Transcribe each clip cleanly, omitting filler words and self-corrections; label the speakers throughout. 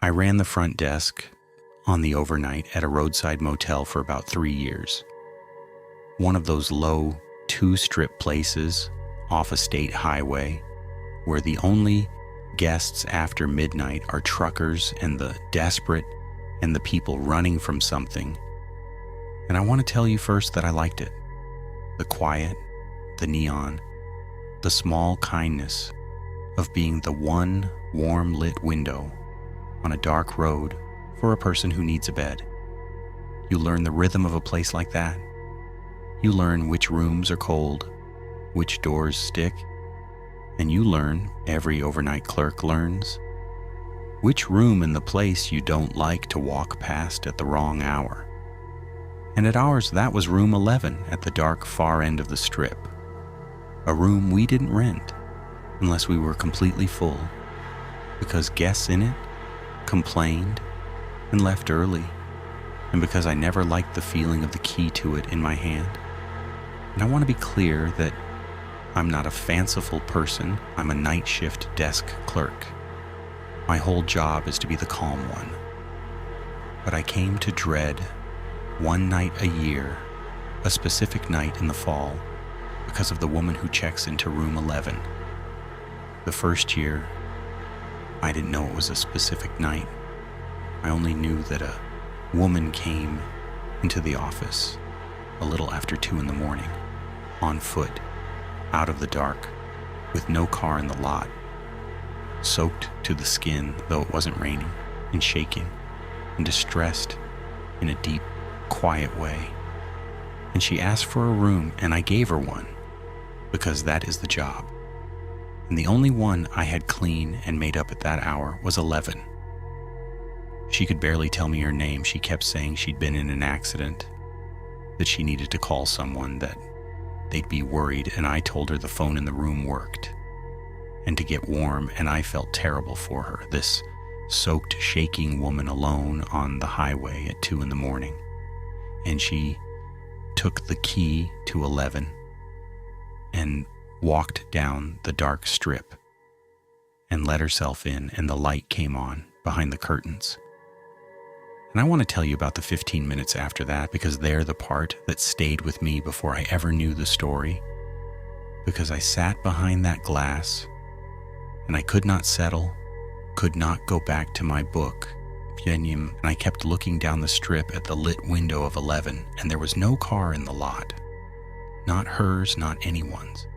Speaker 1: I ran the front desk on the overnight at a roadside motel for about 3 years. One of those low, two-strip places off a state highway where the only guests after midnight are truckers and the desperate and the people running from something. And I want to tell you first that I liked it. The quiet, the neon, the small kindness of being the one warm lit window on a dark road for a person who needs a bed. You learn the rhythm of a place like that. You learn which rooms are cold, which doors stick, and you learn, every overnight clerk learns, which room in the place you don't like to walk past at the wrong hour. And at ours, that was room 11 at the dark far end of the strip. A room we didn't rent unless we were completely full, because guests in it complained and left early, and because I never liked the feeling of the key to it in my hand. And I want to be clear that I'm not a fanciful person. I'm a night shift desk clerk. My whole job is to be the calm one. But I came to dread one night a year, a specific night in the fall, because of the woman who checks into room 11. The first year, I didn't know it was a specific night. I only knew that a woman came into the office a little after 2 in the morning, on foot, out of the dark, with no car in the lot, soaked to the skin, though it wasn't raining, and shaking, and distressed in a deep, quiet way. And she asked for a room, and I gave her one, because that is the job. And the only one I had clean and made up at that hour was 11. She could barely tell me her name. She kept saying she'd been in an accident, that she needed to call someone, that they'd be worried, and I told her the phone in the room worked, and to get warm, and I felt terrible for her, this soaked, shaking woman alone on the highway at 2 in the morning. And she took the key to 11 and walked down the dark strip and let herself in, and the light came on behind the curtains. And I want to tell you about the 15 minutes after that, because they're the part that stayed with me before I ever knew the story. Because I sat behind that glass, and I could not settle, could not go back to my book, and I kept looking down the strip at the lit window of 11, and there was no car in the lot. Not hers, not anyone's.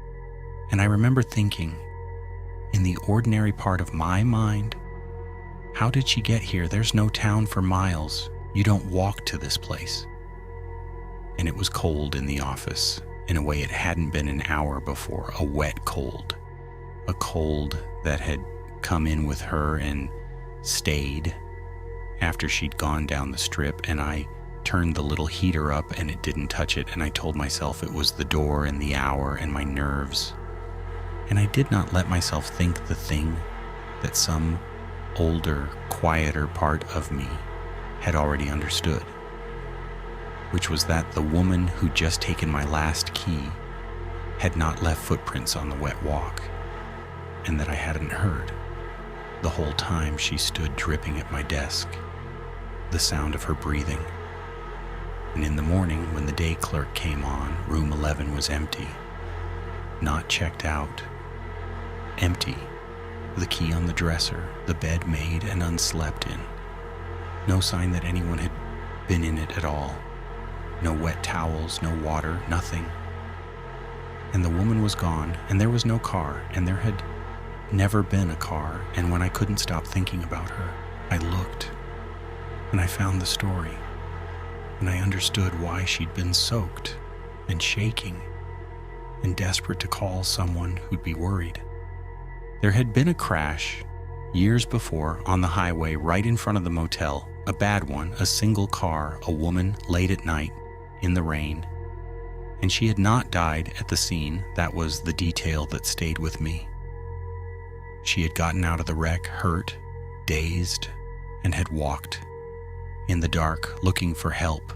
Speaker 1: And I remember thinking, in the ordinary part of my mind, how did she get here? There's no town for miles. You don't walk to this place. And it was cold in the office in a way it hadn't been an hour before, a wet cold. A cold that had come in with her and stayed after she'd gone down the strip, and I turned the little heater up and it didn't touch it, and I told myself it was the door and the hour and my nerves. And I did not let myself think the thing that some older, quieter part of me had already understood, which was that the woman who'd just taken my last key had not left footprints on the wet walk, and that I hadn't heard the whole time she stood dripping at my desk, the sound of her breathing. And in the morning, when the day clerk came on, room 11 was empty, not checked out, empty. The key on the dresser, the bed made and unslept in. No sign that anyone had been in it at all. No wet towels, no water, nothing. And the woman was gone, and there was no car, and there had never been a car. And when I couldn't stop thinking about her, I looked, and I found the story, and I understood why she'd been soaked and shaking and desperate to call someone who'd be worried. There had been a crash years before on the highway right in front of the motel, a bad one, a single car, a woman late at night in the rain, and she had not died at the scene. That was the detail that stayed with me. She had gotten out of the wreck hurt, dazed, and had walked in the dark looking for help,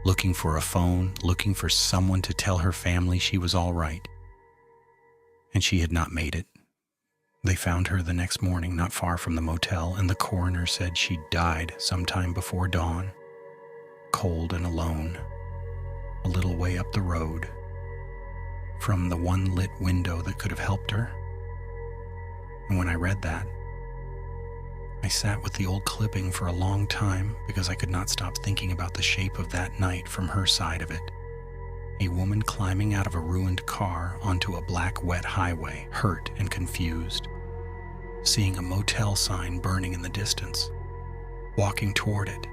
Speaker 1: looking for a phone, looking for someone to tell her family she was all right. And she had not made it. They found her the next morning not far from the motel, and the coroner said she died sometime before dawn, cold and alone, a little way up the road, from the one lit window that could have helped her. And when I read that, I sat with the old clipping for a long time because I could not stop thinking about the shape of that night from her side of it. A woman climbing out of a ruined car onto a black wet highway, hurt and confused, seeing a motel sign burning in the distance, walking toward it,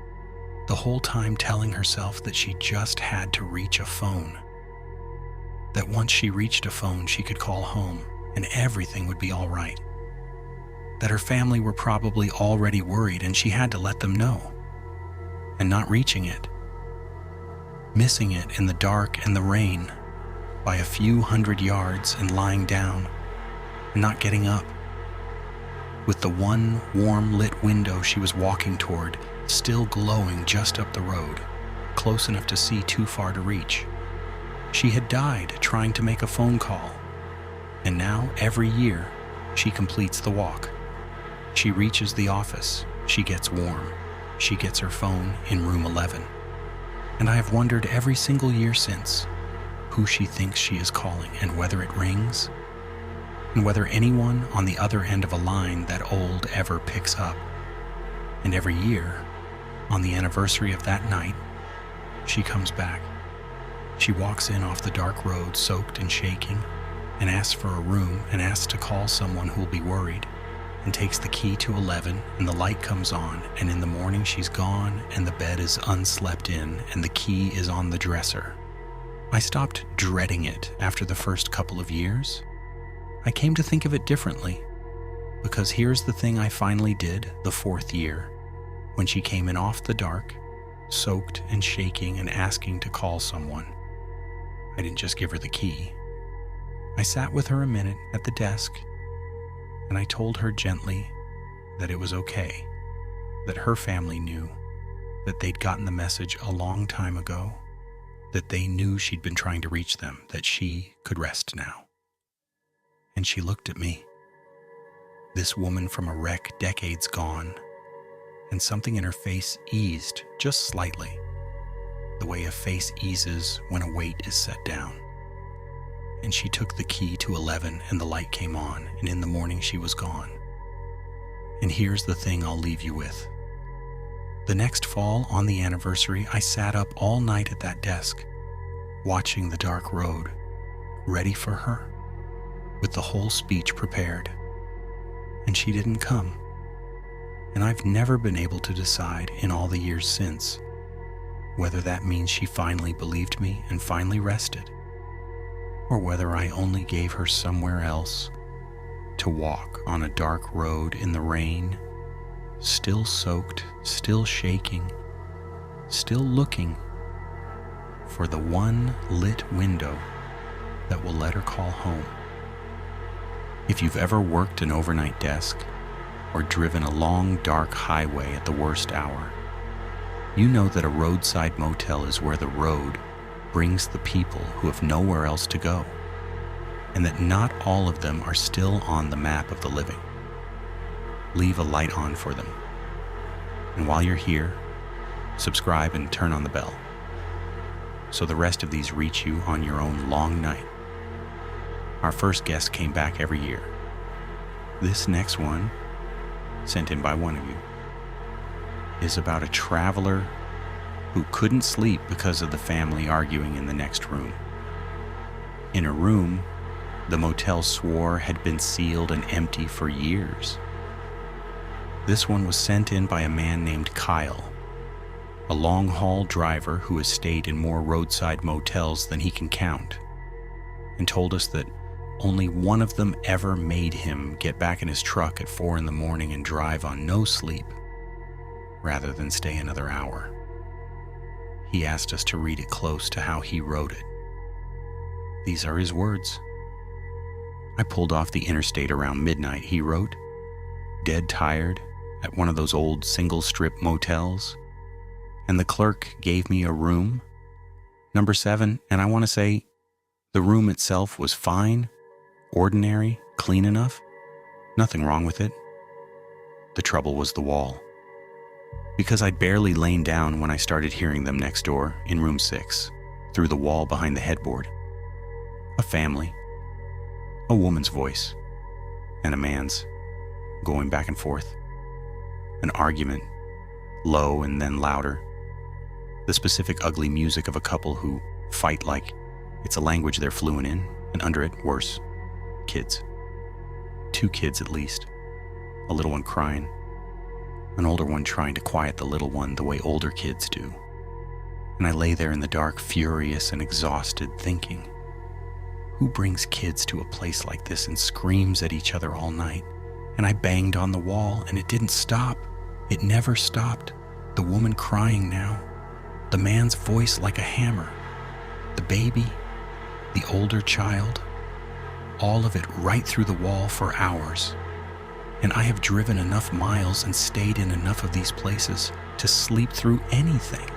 Speaker 1: the whole time telling herself that she just had to reach a phone, that once she reached a phone she could call home and everything would be all right, that her family were probably already worried and she had to let them know, and not reaching it, missing it in the dark and the rain by a few 100 yards and lying down and not getting up, with the one warm lit window she was walking toward still glowing just up the road, close enough to see too far to reach. She had died trying to make a phone call, and now every year she completes the walk. She reaches the office, she gets warm, she gets her phone in room 11. And I have wondered every single year since who she thinks she is calling and whether it rings, and whether anyone on the other end of a line that old ever picks up. And every year, on the anniversary of that night, she comes back. She walks in off the dark road, soaked and shaking, and asks for a room and asks to call someone who will be worried, and takes the key to 11, and the light comes on, and in the morning she's gone, and the bed is unslept in, and the key is on the dresser. I stopped dreading it after the first couple of years. I came to think of it differently, because here's the thing I finally did the 4th year, when she came in off the dark, soaked and shaking and asking to call someone. I didn't just give her the key. I sat with her a minute at the desk, and I told her gently that it was okay, that her family knew, that they'd gotten the message a long time ago, that they knew she'd been trying to reach them, that she could rest now. And she looked at me, this woman from a wreck decades gone, and something in her face eased just slightly, the way a face eases when a weight is set down. And she took the key to 11 and the light came on, and in the morning she was gone. And here's the thing I'll leave you with. The next fall, on the anniversary, I sat up all night at that desk, watching the dark road, ready for her, with the whole speech prepared. And she didn't come. And I've never been able to decide in all the years since whether that means she finally believed me and finally rested, or whether I only gave her somewhere else to walk on a dark road in the rain, still soaked, still shaking, still looking for the one lit window that will let her call home. If you've ever worked an overnight desk or driven a long dark highway at the worst hour, you know that a roadside motel is where the road brings the people who have nowhere else to go, and that not all of them are still on the map of the living. Leave a light on for them. And while you're here, subscribe and turn on the bell, so the rest of these reach you on your own long night. Our first guest came back every year. This next one, sent in by one of you, is about a traveler who couldn't sleep because of the family arguing in the next room. In a room the motel swore had been sealed and empty for years. This one was sent in by a man named Kyle, a long-haul driver who has stayed in more roadside motels than he can count, and told us that only one of them ever made him get back in his truck at 4 in the morning and drive on no sleep, rather than stay another hour. He asked us to read it close to how he wrote it. These are his words. I pulled off the interstate around midnight, he wrote, dead tired at one of those old single-strip motels, and the clerk gave me a room, number 7, and I want to say the room itself was fine, ordinary, clean enough, Nothing wrong with it. The trouble was the wall. Because I'd barely lain down when I started hearing them next door in room 6, through the wall behind the headboard. A family, a woman's voice, and a man's, going back and forth. An argument, low and then louder. The specific ugly music of a couple who fight like it's a language they're fluent in, and under it, worse, kids. 2 kids at least. A little one crying. An older one trying to quiet the little one the way older kids do. And I lay there in the dark, furious and exhausted, thinking, who brings kids to a place like this and screams at each other all night? And I banged on the wall, and it didn't stop. It never stopped. The woman crying now. The man's voice like a hammer. The baby. The older child. All of it right through the wall for hours. And I have driven enough miles and stayed in enough of these places to sleep through anything.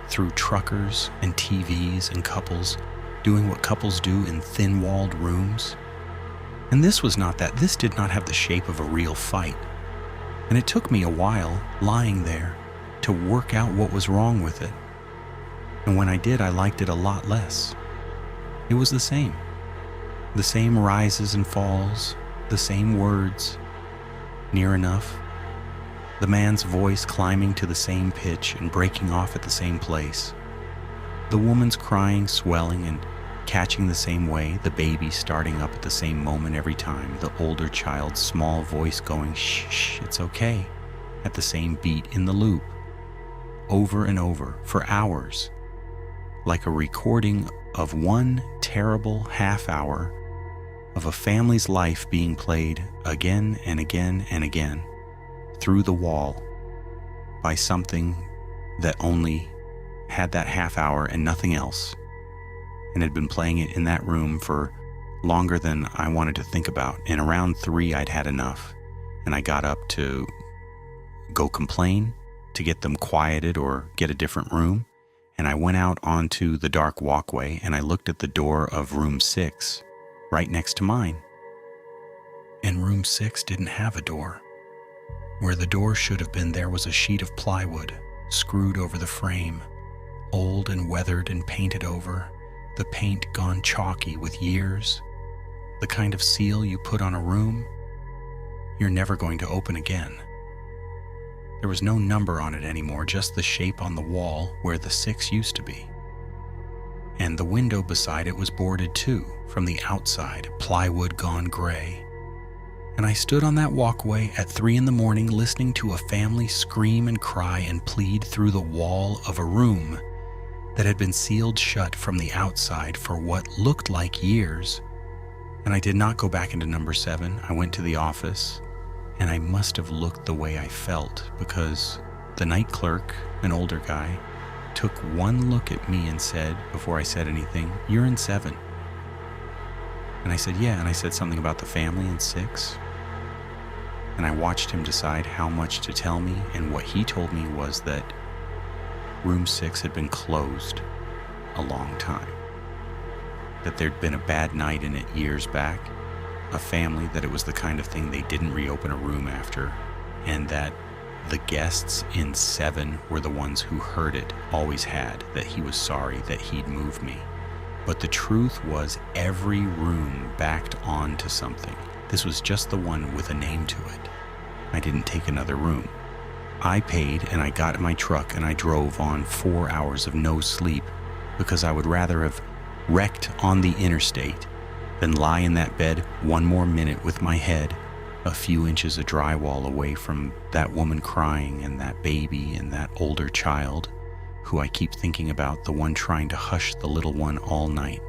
Speaker 1: Through truckers and TVs and couples doing what couples do in thin-walled rooms. And this was not that. This did not have the shape of a real fight. And it took me a while, lying there, to work out what was wrong with it. And when I did, I liked it a lot less. It was the same. The same rises and falls, the same words, near enough. The man's voice climbing to the same pitch and breaking off at the same place. The woman's crying, swelling, and catching the same way, the baby starting up at the same moment every time, the older child's small voice going, shh, shh, it's okay, at the same beat in the loop, over and over, for hours, like a recording of one terrible half hour of a family's life being played again and again and again through the wall by something that only had that half hour and nothing else, and had been playing it in that room for longer than I wanted to think about. And around 3, I'd had enough, and I got up to go complain, to get them quieted or get a different room, and I went out onto the dark walkway and I looked at the door of room 6, right next to mine. And room 6 didn't have a door. Where the door should have been, there was a sheet of plywood screwed over the frame, old and weathered and painted over, the paint gone chalky with years, the kind of seal you put on a room you're never going to open again. There was no number on it anymore, just the shape on the wall where the 6 used to be. And the window beside it was boarded too, from the outside, plywood gone gray. And I stood on that walkway at 3 a.m, listening to a family scream and cry and plead through the wall of a room that had been sealed shut from the outside for what looked like years. And I did not go back into number 7. I went to the office, and I must have looked the way I felt, because the night clerk, an older guy, took one look at me and said, before I said anything, "You're in 7. And I said, "Yeah," and I said something about the family in 6. And I watched him decide how much to tell me, and what he told me was that room 6 had been closed a long time. That there'd been a bad night in it years back, a family that it was the kind of thing they didn't reopen a room after, and that the guests in 7 were the ones who heard it, always had, that he was sorry that he'd moved me. But the truth was every room backed on to something. This was just the one with a name to it. I didn't take another room. I paid, and I got in my truck and I drove on 4 hours of no sleep, because I would rather have wrecked on the interstate than lie in that bed one more minute with my head a few inches of drywall away from that woman crying and that baby and that older child who I keep thinking about, the one trying to hush the little one all night,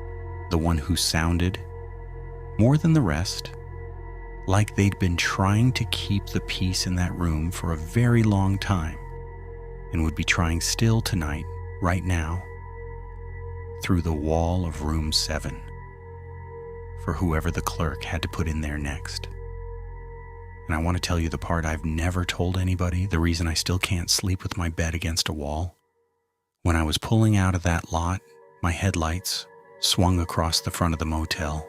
Speaker 1: the one who sounded, more than the rest, like they'd been trying to keep the peace in that room for a very long time, and would be trying still tonight, right now, through the wall of room 7, for whoever the clerk had to put in there next. And I want to tell you the part I've never told anybody, the reason I still can't sleep with my bed against a wall. When I was pulling out of that lot, my headlights swung across the front of the motel,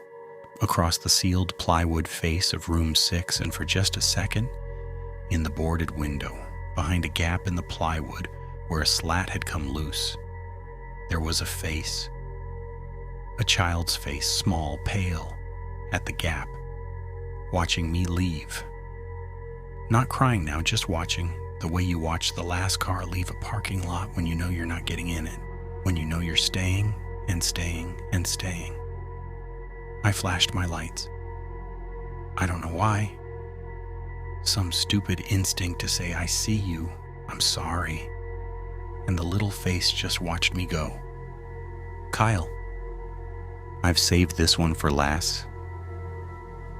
Speaker 1: across the sealed plywood face of room 6, and for just a second, in the boarded window, behind a gap in the plywood where a slat had come loose, there was a face. A child's face, small, pale, at the gap, watching me leave. Not crying now, just watching, the way you watch the last car leave a parking lot when you know you're not getting in it, when you know you're staying and staying and staying. I flashed my lights. I don't know why. Some stupid instinct to say, I see you, I'm sorry. And the little face just watched me go. Kyle. I've saved this one for last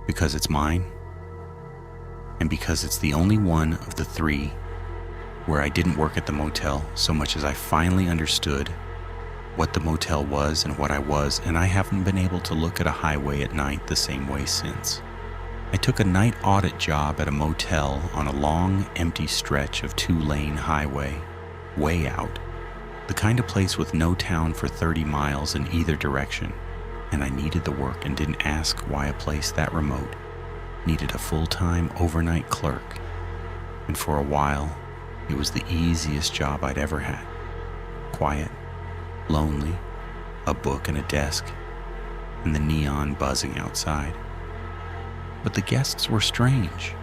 Speaker 1: because it's mine and because it's the only one of the 3 where I didn't work at the motel so much as I finally understood what the motel was and what I was, and I haven't been able to look at a highway at night the same way since. I took a night audit job at a motel on a long, empty stretch of 2-lane highway, way out, the kind of place with no town for 30 miles in either direction. And I needed the work and didn't ask why a place that remote needed a full-time overnight clerk. And for a while, it was the easiest job I'd ever had. Quiet, lonely, a book and a desk, and the neon buzzing outside. But the guests were strange,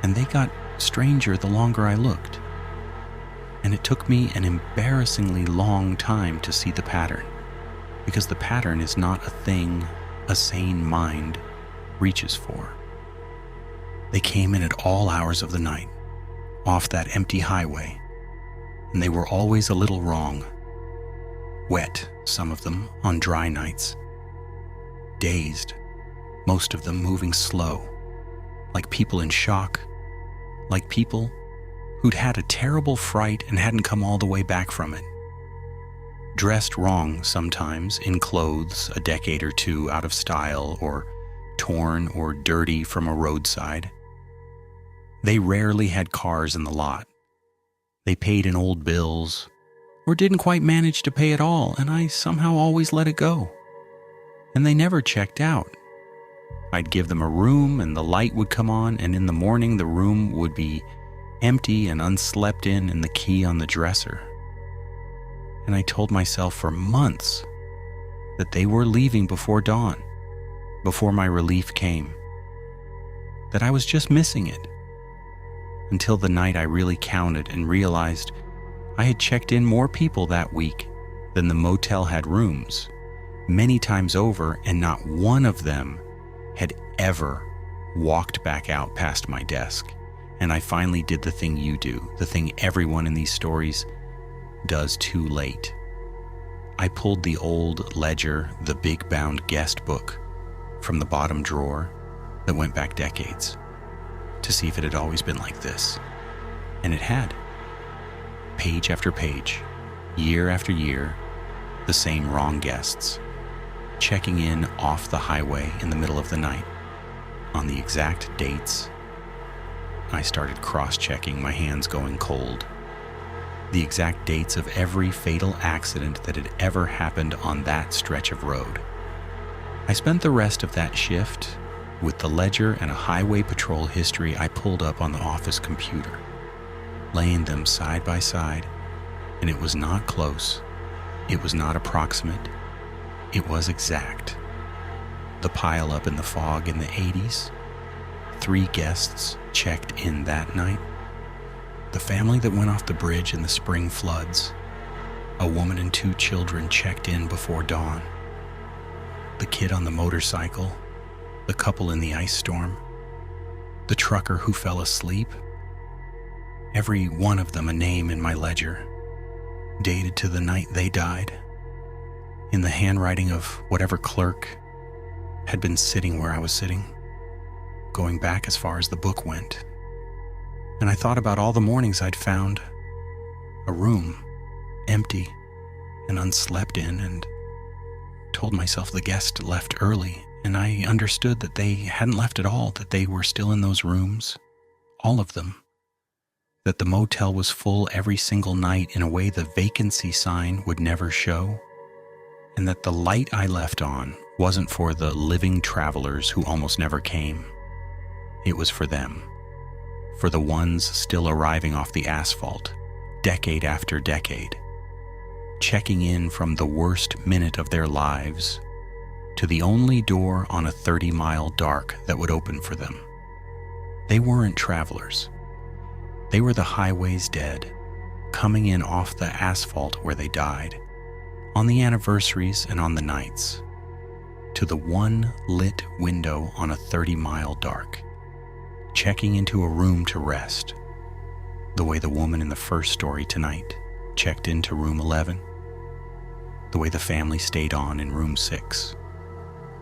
Speaker 1: and they got stranger the longer I looked. And it took me an embarrassingly long time to see the pattern. Because the pattern is not a thing a sane mind reaches for. They came in at all hours of the night, off that empty highway, and they were always a little wrong. Wet, some of them, on dry nights. Dazed, most of them moving slow, like people in shock, like people who'd had a terrible fright and hadn't come all the way back from it. Dressed wrong sometimes, in clothes a decade or 2 out of style or torn or dirty from a roadside. They rarely had cars in the lot. They paid in old bills or didn't quite manage to pay at all, and I somehow always let it go. And they never checked out. I'd give them a room and the light would come on, and in the morning the room would be empty and unslept in and the key on the dresser. And I told myself for months that they were leaving before dawn, before my relief came, that I was just missing it, until the night I really counted and realized I had checked in more people that week than the motel had rooms, many times over, and not one of them had ever walked back out past my desk. And I finally did the thing you do, the thing everyone in these stories does too late. I pulled the old ledger, the big bound guest book, from the bottom drawer that went back decades to see if it had always been like this. And it had. Page after page, year after year, the same wrong guests, checking in off the highway in the middle of the night, on the exact dates. I started cross-checking, my hands going cold. The exact dates of every fatal accident that had ever happened on that stretch of road. I spent the rest of that shift with the ledger and a highway patrol history I pulled up on the office computer, laying them side by side, and it was not close, it was not approximate, it was exact. The pile up in the fog in the 80s, 3 guests checked in that night. The family that went off the bridge in the spring floods. A woman and 2 children checked in before dawn. The kid on the motorcycle. The couple in the ice storm. The trucker who fell asleep. Every one of them a name in my ledger, dated to the night they died, in the handwriting of whatever clerk had been sitting where I was sitting, going back as far as the book went. And I thought about all the mornings I'd found a room empty and unslept in, and told myself the guest left early, and I understood that they hadn't left at all, that they were still in those rooms, all of them, that the motel was full every single night in a way the vacancy sign would never show, and that the light I left on wasn't for the living travelers who almost never came. It was for them, for the ones still arriving off the asphalt, decade after decade, checking in from the worst minute of their lives to the only door on a 30-mile dark that would open for them. They weren't travelers. They were the highway's dead, coming in off the asphalt where they died, on the anniversaries and on the nights, to the one lit window on a 30-mile dark, checking into a room to rest, the way the woman in the first story tonight checked into room 11, the way the family stayed on in room 6,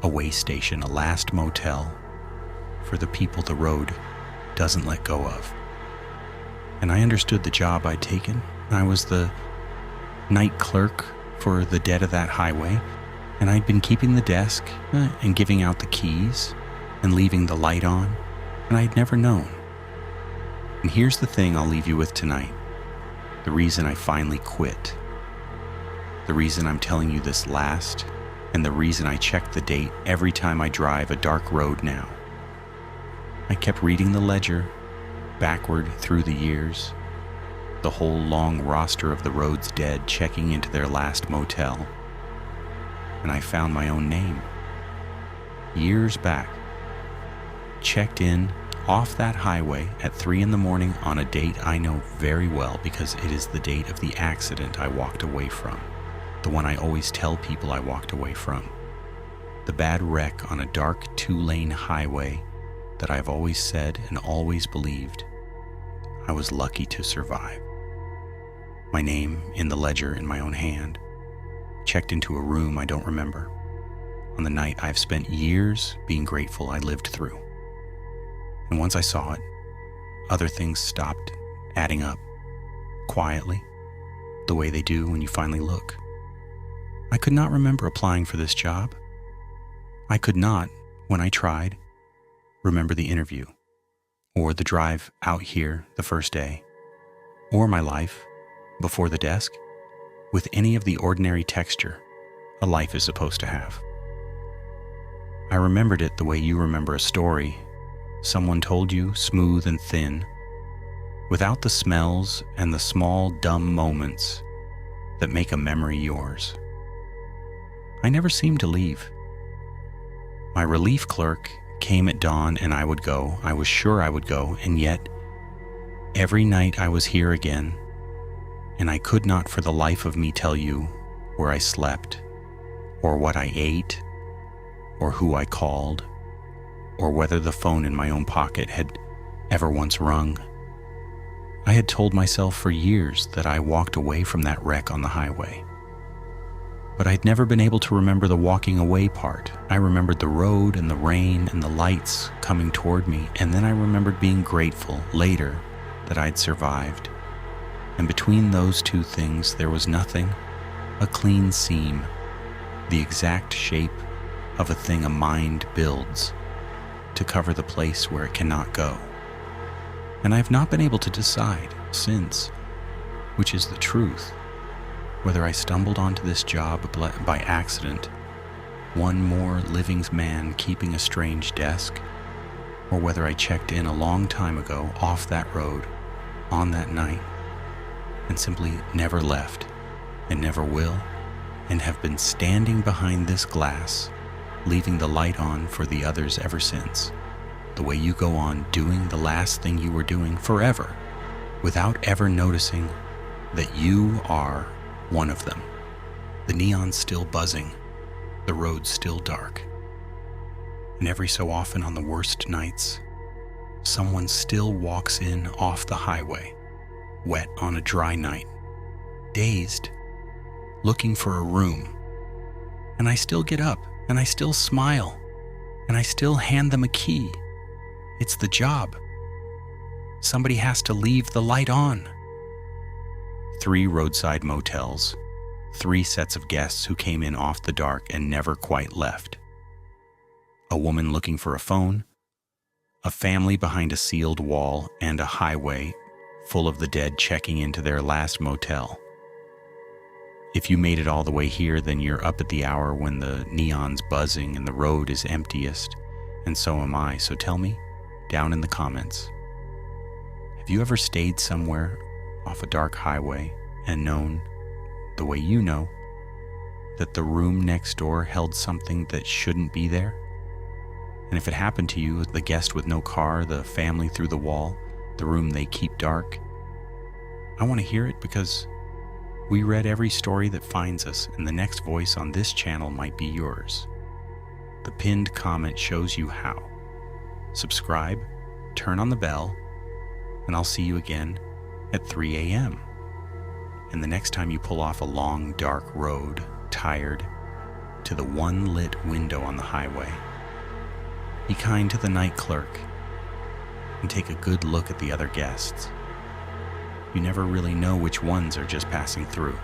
Speaker 1: a way station, a last motel for the people the road doesn't let go of. And I understood the job I'd taken. I was the night clerk for the dead of that highway, and I'd been keeping the desk and giving out the keys and leaving the light on, and I'd never known. And here's the thing I'll leave you with tonight, the reason I finally quit, the reason I'm telling you this last, and the reason I check the date every time I drive a dark road now. I kept reading the ledger backward through the years, the whole long roster of the road's dead checking into their last motel, and I found my own name. Years back, checked in off that highway at 3 a.m. on a date I know very well because it is the date of the accident I walked away from, the one I always tell people I walked away from, the bad wreck on a dark 2-lane highway that I've always said and always believed I was lucky to survive. My name in the ledger in my own hand, checked into a room I don't remember, on the night I've spent years being grateful I lived through. And once I saw it, other things stopped adding up, quietly, the way they do when you finally look. I could not remember applying for this job. I could not, when I tried, remember the interview, or the drive out here the first day, or my life before the desk, with any of the ordinary texture a life is supposed to have. I remembered it the way you remember a story someone told you, smooth and thin, without the smells and the small, dumb moments that make a memory yours. I never seemed to leave. My relief clerk came at dawn and I would go. I was sure I would go, and yet every night I was here again, and I could not for the life of me tell you where I slept, or what I ate, or who I called, or whether the phone in my own pocket had ever once rung. I had told myself for years that I walked away from that wreck on the highway. But I'd never been able to remember the walking away part. I remembered the road and the rain and the lights coming toward me, and then I remembered being grateful later that I'd survived. And between those two things there was nothing, a clean seam, the exact shape of a thing a mind builds to cover the place where it cannot go. And I've not been able to decide since, which is the truth, whether I stumbled onto this job by accident, one more living man keeping a strange desk, or whether I checked in a long time ago off that road, on that night, and simply never left, and never will, and have been standing behind this glass, leaving the light on for the others ever since, the way you go on doing the last thing you were doing forever, without ever noticing that you are one of them. The neon still buzzing, the road still dark. And every so often on the worst nights, someone still walks in off the highway, wet on a dry night, dazed, looking for a room. And I still get up, and I still smile, and I still hand them a key. It's the job. Somebody has to leave the light on. 3 roadside motels, 3 sets of guests who came in off the dark and never quite left. A woman looking for a phone, a family behind a sealed wall, and a highway full of the dead checking into their last motel. If you made it all the way here, then you're up at the hour when the neon's buzzing and the road is emptiest, and so am I. So tell me, down in the comments, have you ever stayed somewhere off a dark highway and known, the way you know, that the room next door held something that shouldn't be there? And if it happened to you, the guest with no car, the family through the wall, the room they keep dark, I want to hear it, because we read every story that finds us, and the next voice on this channel might be yours. The pinned comment shows you how. Subscribe, turn on the bell, and I'll see you again at 3 a.m. And the next time you pull off a long, dark road, tired, to the one lit window on the highway, be kind to the night clerk and take a good look at the other guests. You never really know which ones are just passing through.